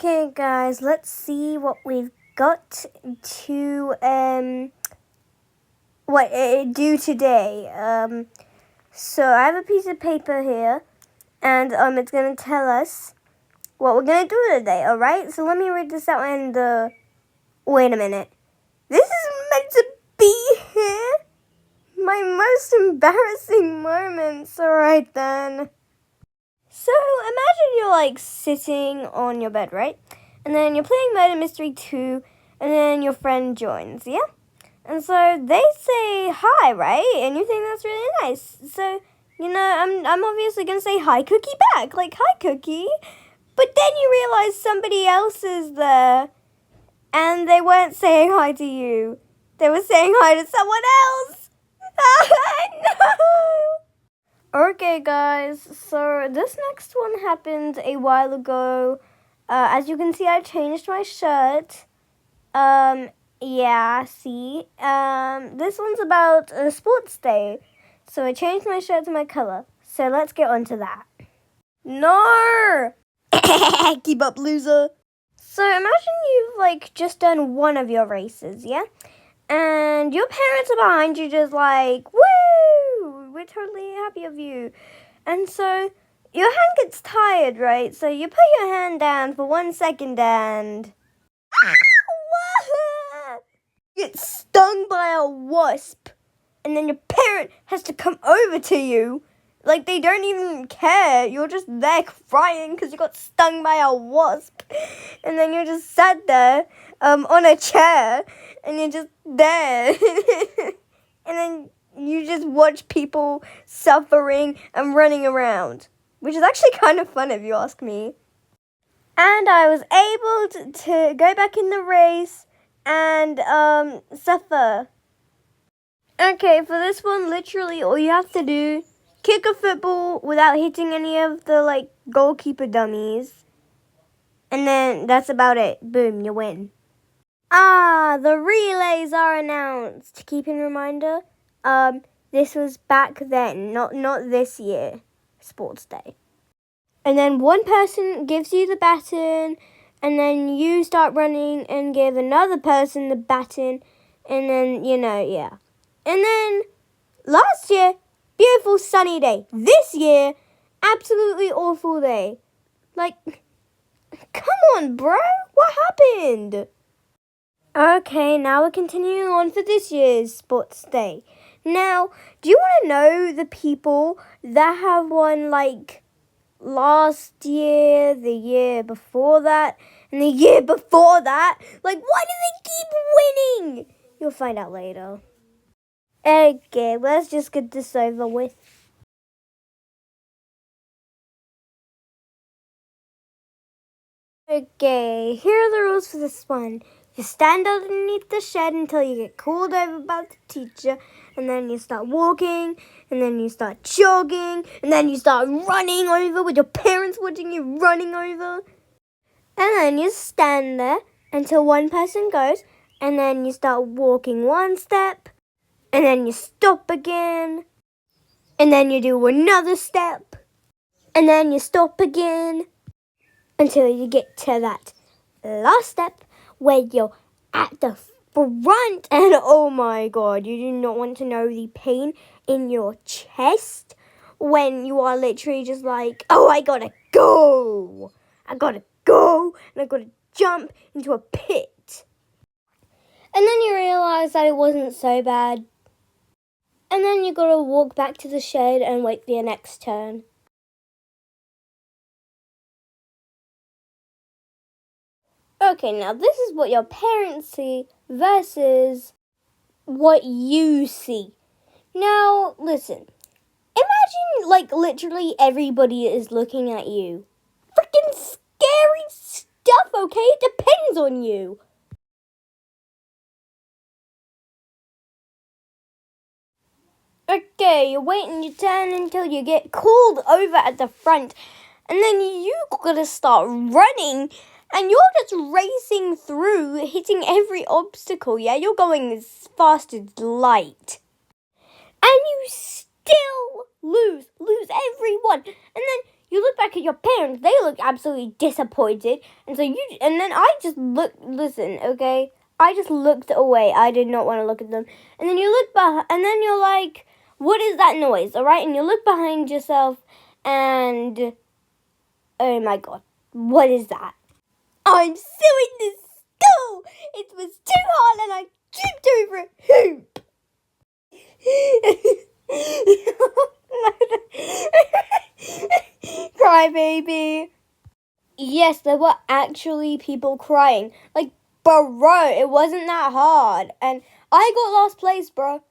Okay, guys, let's see what we've got to do today. So I have a piece of paper here, and it's gonna tell us what we're gonna do today. All right. So let me read this out. And wait a minute. This is meant to be here. My most embarrassing moments. All right then. So imagine you're like sitting on your bed, right? And then you're playing Murder Mystery 2, and then your friend joins, yeah? And so they say hi, right? And you think that's really nice. So, I'm obviously going to say hi, Cookie back. Like, hi, Cookie. But then you realize somebody else is there, and they weren't saying hi to you. They were saying hi to someone else. No! Okay, guys, so this next one happened a while ago. As you can see, I changed my shirt. Yeah, see? This one's about a sports day. So I changed my shirt to my color. So let's get on to that. No! Keep up, loser. So imagine you've, just done one of your races, yeah? And your parents are behind you just like, woo! We're totally happy of you. And so your hand gets tired, right? So you put your hand down for 1 second and get stung by a wasp. And then your parent has to come over to you. Like, they don't even care. You're just there crying because you got stung by a wasp. And then you're just sat there on a chair. And you're just there. And then you just watch people suffering and running around. Which is actually kind of fun if you ask me. And I was able to go back in the race and suffer. Okay, for this one, literally all you have to do, kick a football without hitting any of the goalkeeper dummies. And then that's about it. Boom, you win. The relays are announced. Keep in reminder, this was back then, not this year, sports day. And then one person gives you the baton, and then you start running and give another person the baton, and then, yeah. And then, last year, beautiful sunny day. This year, absolutely awful day. Come on, bro. What happened? Okay, now we're continuing on for this year's sports day. Now, do you want to know the people that have won, last year, the year before that, and the year before that? Why do they keep winning? You'll find out later. Okay, let's just get this over with. Okay, here are the rules for this one. You stand underneath the shed until you get called over by the teacher, and then you start walking, and then you start jogging, and then you start running over with your parents watching you running over. And then you stand there until one person goes, and then you start walking one step, and then you stop again, and then you do another step, and then you stop again, until you get to that last step where you're at the front. And oh my god, you do not want to know the pain in your chest when you are literally just like, oh, I gotta go, and I gotta jump into a pit. And then you realize that it wasn't so bad. And then you gotta walk back to the shed and wait for your next turn. Okay, now this is what your parents see versus what you see. Now, listen. Imagine, literally everybody is looking at you. Freaking scary stuff, okay? It depends on you. Okay, you're waiting your turn until you get called over at the front. And then you gotta start running. And you're just racing through, hitting every obstacle, yeah? You're going as fast as light. And you still lose every one. And then you look back at your parents, they look absolutely disappointed. And then I just listen, okay? I just looked away. I did not want to look at them. And then you look behind, and then you're like, what is that noise, all right? And you look behind yourself, and oh my God, what is that? I'm suing this school. It was too hard, and I tripped over a hoop. Cry baby. Yes, there were actually people crying. Like, bro, it wasn't that hard. And I got last place, bro.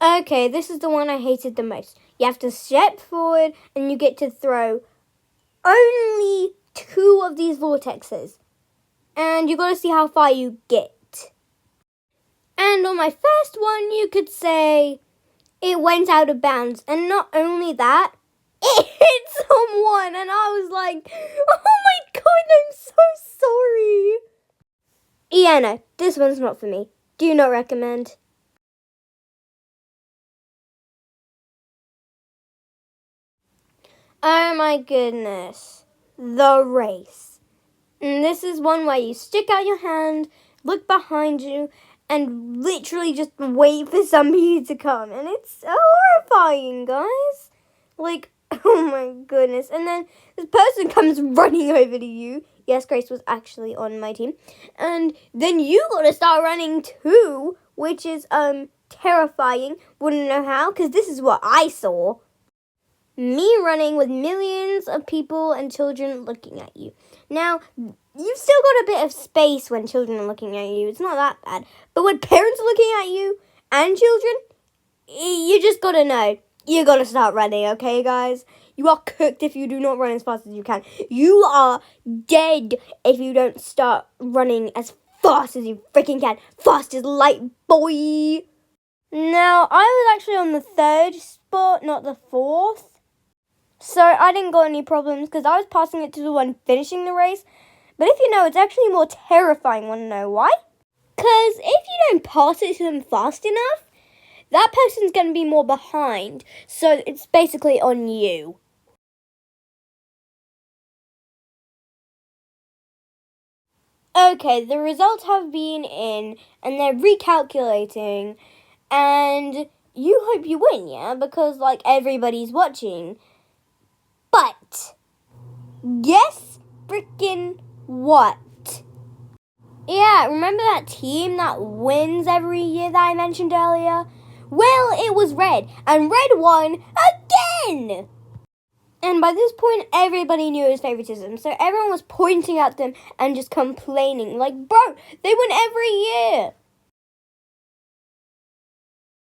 Okay, this is the one I hated the most. You have to step forward and you get to throw only 2 of these vortexes. And you got to see how far you get. And on my first one, you could say it went out of bounds. And not only that, it hit someone. And I was like, oh my God, I'm so sorry. Yeah, no, this one's not for me. Do not recommend. Oh my goodness. The race. And this is one where you stick out your hand, look behind you, and literally just wait for somebody to come. And it's horrifying, guys. Like, oh my goodness. And then this person comes running over to you. Yes, Grace was actually on my team. And then you got to start running too, which is terrifying. Wouldn't know how, because this is what I saw. Me running with millions of people and children looking at you. Now, you've still got a bit of space when children are looking at you. It's not that bad. But when parents are looking at you and children, you just got to know. You got to start running, okay, guys? You are cooked if you do not run as fast as you can. You are dead if you don't start running as fast as you freaking can. Fast as light, boy. Now, I was actually on the 3rd spot, not the 4th. So I didn't got any problems because I was passing it to the one finishing the race. But if you know, it's actually more terrifying. Want to know why? Because if you don't pass it to them fast enough, that person's going to be more behind. So it's basically on you. Okay, the results have been in and they're recalculating. And you hope you win, yeah? Because, like, everybody's watching. But, guess freaking what? Yeah, remember that team that wins every year that I mentioned earlier? Well, it was Red, and Red won again! And by this point, everybody knew it was favoritism, so everyone was pointing at them and just complaining. Like, bro, they win every year!